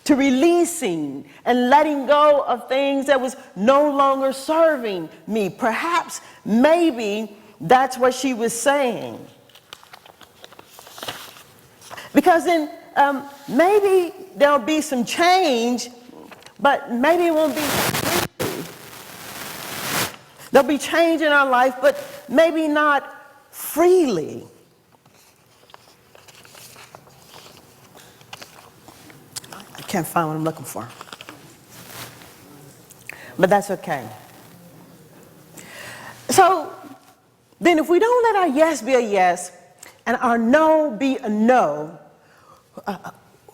to releasing and letting go of things that was no longer serving me. Perhaps, maybe that's what she was saying. Because then maybe there'll be some change, but maybe it won't be freely. There'll be change in our life, but maybe not freely. I can't find what I'm looking for. But that's okay. So then if we don't let our yes be a yes and our no be a no,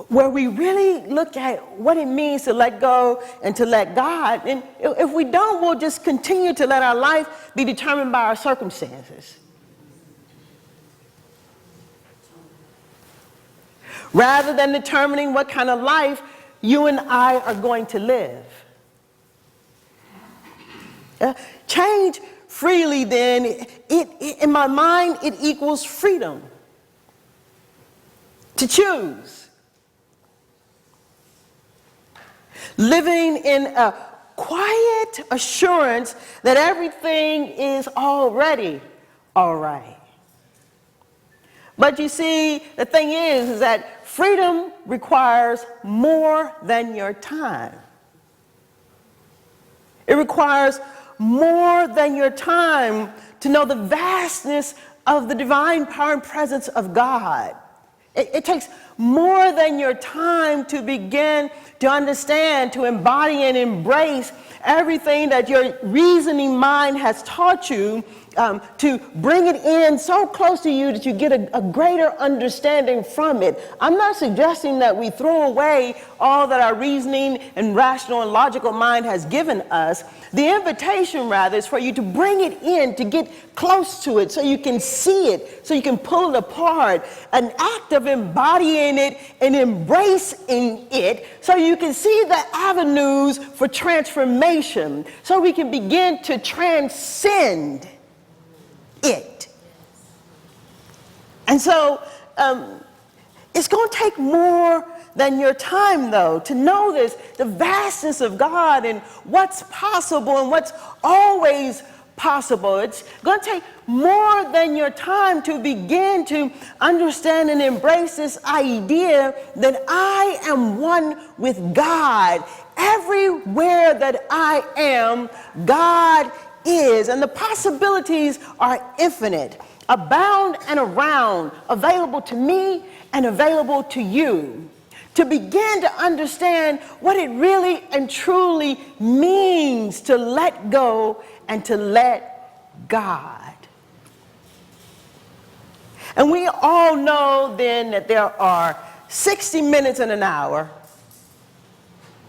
where we really look at what it means to let go and to let God, and if we don't, we'll just continue to let our life be determined by our circumstances, rather than determining what kind of life you and I are going to live. Change freely, then, in my mind, it equals freedom to choose. Living in a quiet assurance that everything is already all right. But you see, the thing is that freedom requires more than your time. It requires more than your time to know the vastness of the divine power and presence of God. It takes more than your time to begin to understand, to embody and embrace everything that your reasoning mind has taught you, to bring it in so close to you that you get a greater understanding from it. I'm not suggesting that we throw away all that our reasoning and rational and logical mind has given us. The invitation, rather, is for you to bring it in, to get close to it so you can see it, so you can pull it apart. An act of embodying it and embracing it so you can see the avenues for transformation, so we can begin to transcend it. And so it's going to take more than your time, though, to know this, the vastness of God and what's possible and what's always possible. It's going to take more than your time to begin to understand and embrace this idea that I am one with God. Everywhere that I am, God is, and the possibilities are infinite, abound and around, available to me and available to you. To begin to understand what it really and truly means to let go and to let God. And we all know then that there are 60 minutes in an hour,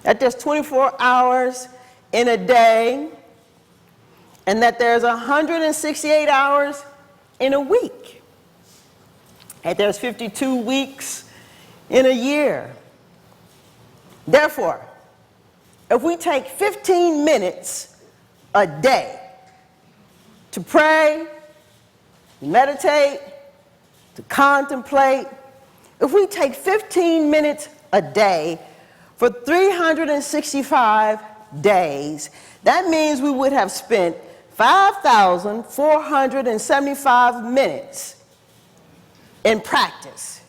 that there's 24 hours in a day, and that there's 168 hours in a week. And there's 52 weeks in a year. Therefore, if we take 15 minutes a day to pray, to meditate, to contemplate, if we take 15 minutes a day for 365 days, that means we would have spent 5,475 minutes in practice,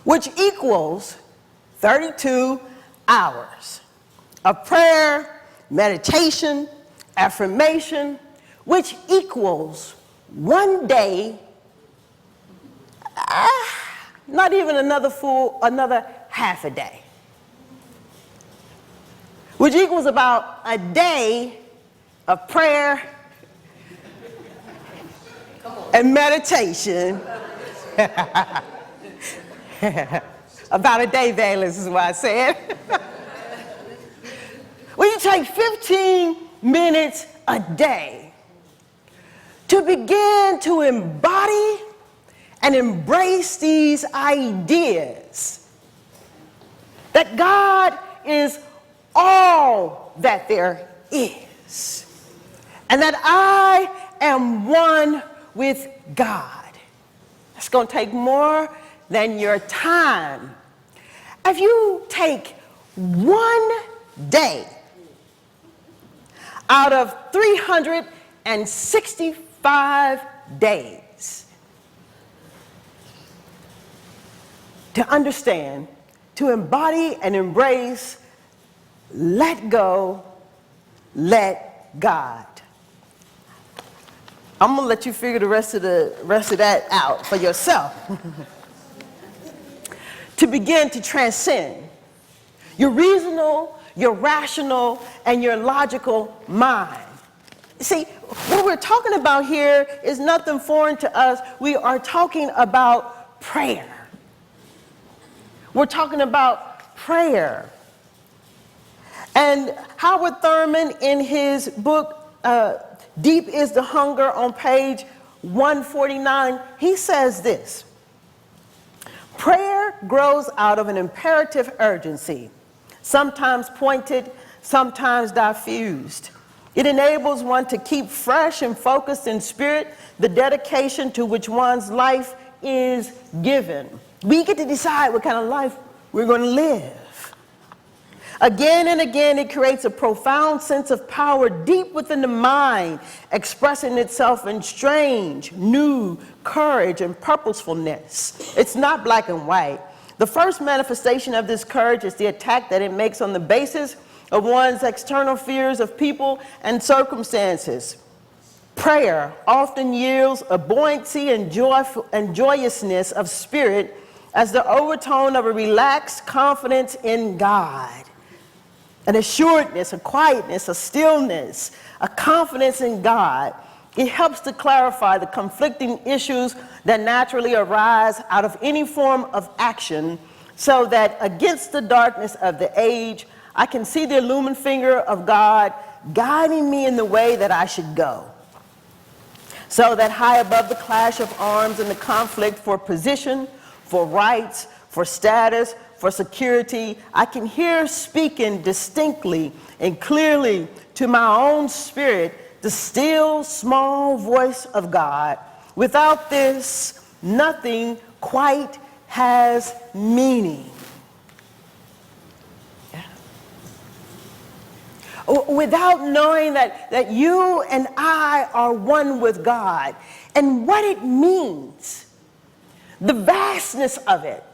which equals 32 hours of prayer, meditation, affirmation, which equals one day, not even another half a day, which equals about a day of prayer and meditation. About a day, Valence, is what I said. When you take 15 minutes a day to begin to embody and embrace these ideas that God is all that there is, and that I am one with God. It's going to take more than your time. If you take one day out of 365 days to understand, to embody and embrace, let go, let God. I'm gonna let you figure the rest of that out for yourself. To begin to transcend your reasonable, your rational, and your logical mind. See, what we're talking about here is nothing foreign to us. We are talking about prayer. We're talking about prayer. And Howard Thurman, in his book, Deep is the Hunger, on page 149, he says this: prayer grows out of an imperative urgency, sometimes pointed, sometimes diffused. It enables one to keep fresh and focused in spirit the dedication to which one's life is given. We get to decide what kind of life we're going to live. Again and again, it creates a profound sense of power deep within the mind, expressing itself in strange, new courage and purposefulness. It's not black and white. The first manifestation of this courage is the attack that it makes on the basis of one's external fears of people and circumstances. Prayer often yields a buoyancy and joyousness of spirit as the overtone of a relaxed confidence in God. An assuredness, a quietness, a stillness, a confidence in God. It helps to clarify the conflicting issues that naturally arise out of any form of action, so that against the darkness of the age, I can see the illumined finger of God guiding me in the way that I should go. So that high above the clash of arms and the conflict for position, for rights, for status, for security, I can hear speaking distinctly and clearly to my own spirit the still small voice of God. Without this, nothing quite has meaning. Yeah. Without knowing that you and I are one with God and what it means, the vastness of it,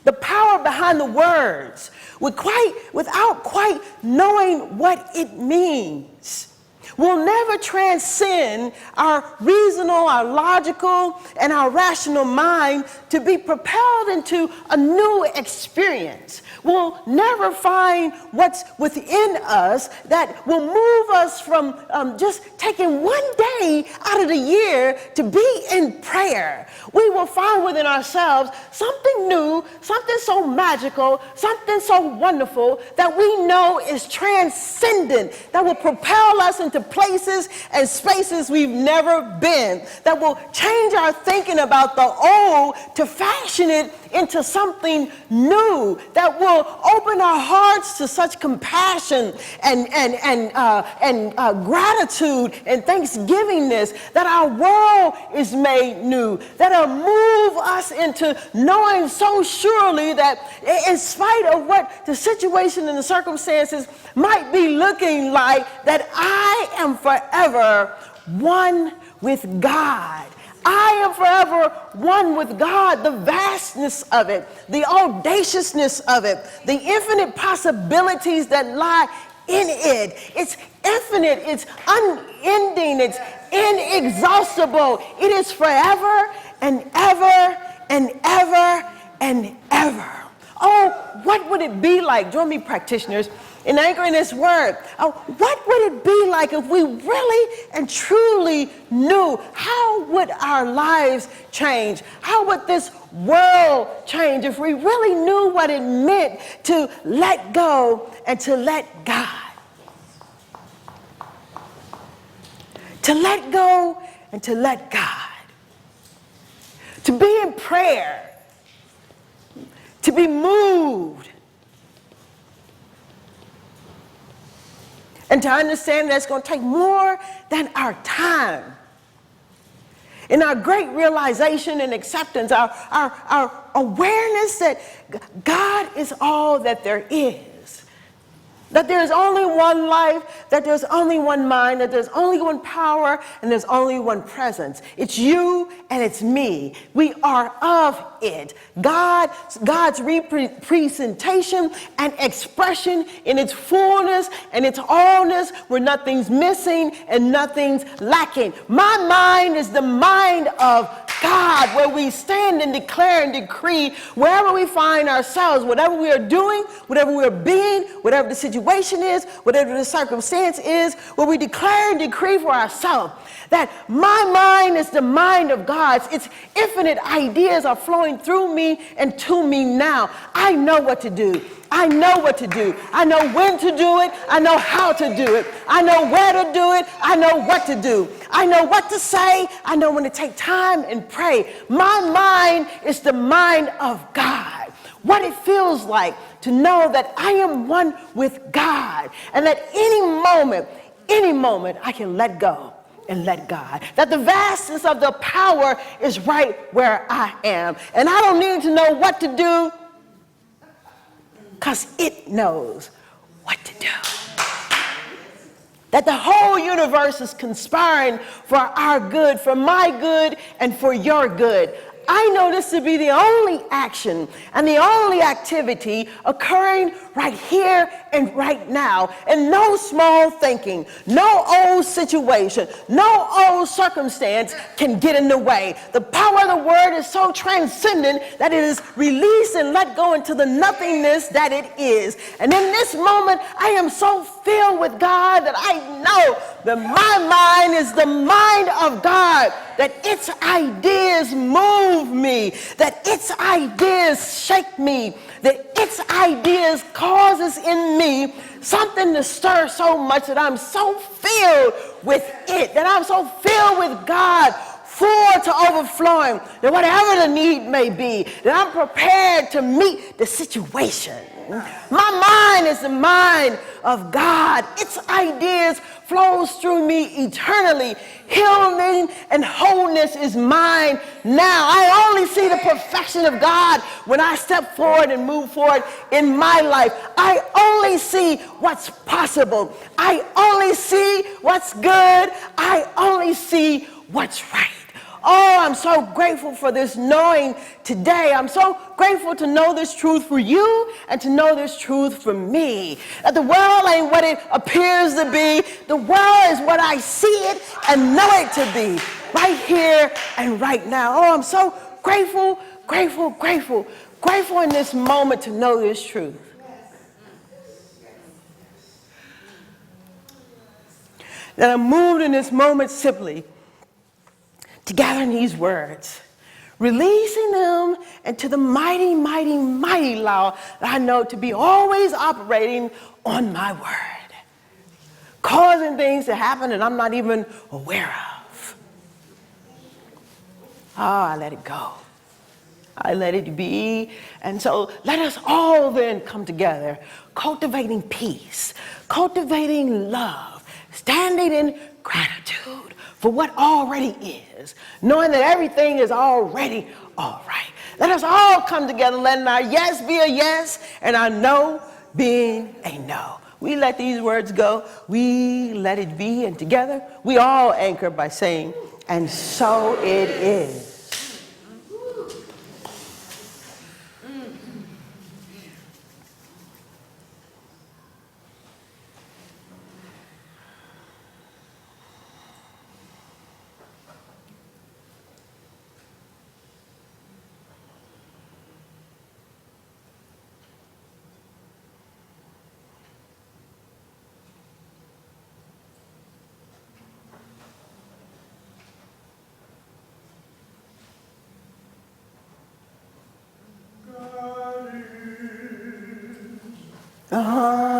the power behind the words, without quite knowing what it means. We'll never transcend our reasonable, our logical, and our rational mind to be propelled into a new experience. We'll never find what's within us that will move us from just taking one day out of the year to be in prayer. We will find within ourselves something new, something so magical, something so wonderful that we know is transcendent, that will propel us into places and spaces we've never been, that will change our thinking about the old to fashion it into something new, that will open our hearts to such compassion and gratitude and thanksgivingness, that our world is made new, that'll move us into knowing so surely that in spite of what the situation and the circumstances might be looking like, that I am forever one with God. I am forever one with God. The vastness of it, the audaciousness of it, the infinite possibilities that lie in it. It's infinite, it's unending, it's inexhaustible. It is forever and ever and ever and ever. Oh, what would it be like, join me practitioners, in anchoring this word? What would it be like if we really and truly knew? How would our lives change? How would this world change if we really knew what it meant to let go and to let God? To let go and to let God. To be in prayer. To be moved. And to understand that it's going to take more than our time. In our great realization and acceptance, our awareness that God is all that there is. That there's only one life, that there's only one mind, that there's only one power, and there's only one presence. It's you and it's me. We are of it. God's representation and expression in its fullness and its allness, where nothing's missing and nothing's lacking. My mind is the mind of God, where we stand and declare and decree wherever we find ourselves, whatever we are doing, whatever we are being, whatever the situation is, whatever the circumstance is, where we declare and decree for ourselves that my mind is the mind of God's. Its infinite ideas are flowing through me and to me now. I know what to do. I know what to do. I know when to do it. I know how to do it. I know where to do it. I know what to do. I know what to say. I know when to take time and pray. My mind is the mind of God. What it feels like to know that I am one with God, and that any moment I can let go and let God. That the vastness of the power is right where I am. And I don't need to know what to do, because it knows what to do. That the whole universe is conspiring for our good, for my good, and for your good. I know this to be the only action and the only activity occurring right here and right now. And no small thinking, no old situation, no old circumstance can get in the way. The power of the word is so transcendent that it is released and let go into the nothingness that it is. And in this moment, I am so filled with God that I know that my mind is the mind of God, that its ideas move me, that its ideas shake me, that its ideas causes in me something to stir so much that I'm so filled with it, that I'm so filled with God, full to overflowing, that whatever the need may be, that I'm prepared to meet the situation. My mind is the mind of God. Its ideas flows through me eternally. Healing and wholeness is mine now. I only see the perfection of God when I step forward and move forward in my life. I only see what's possible. I only see what's good. I only see what's right. Oh, I'm so grateful for this knowing today. I'm so grateful to know this truth for you and to know this truth for me. That the world ain't what it appears to be. The world is what I see it and know it to be, right here and right now. Oh, I'm so grateful, grateful, grateful, grateful in this moment to know this truth. That I'm moved in this moment simply to gather these words, releasing them into the mighty, mighty, mighty law that I know to be always operating on my word, causing things to happen that I'm not even aware of. Oh, I let it go. I let it be. And so let us all then come together, cultivating peace, cultivating love, standing in gratitude for what already is, knowing that everything is already all right. Let us all come together, letting our yes be a yes and our no being a no. We let these words go, we let it be, and together we all anchor by saying, and so it is. Uh-huh.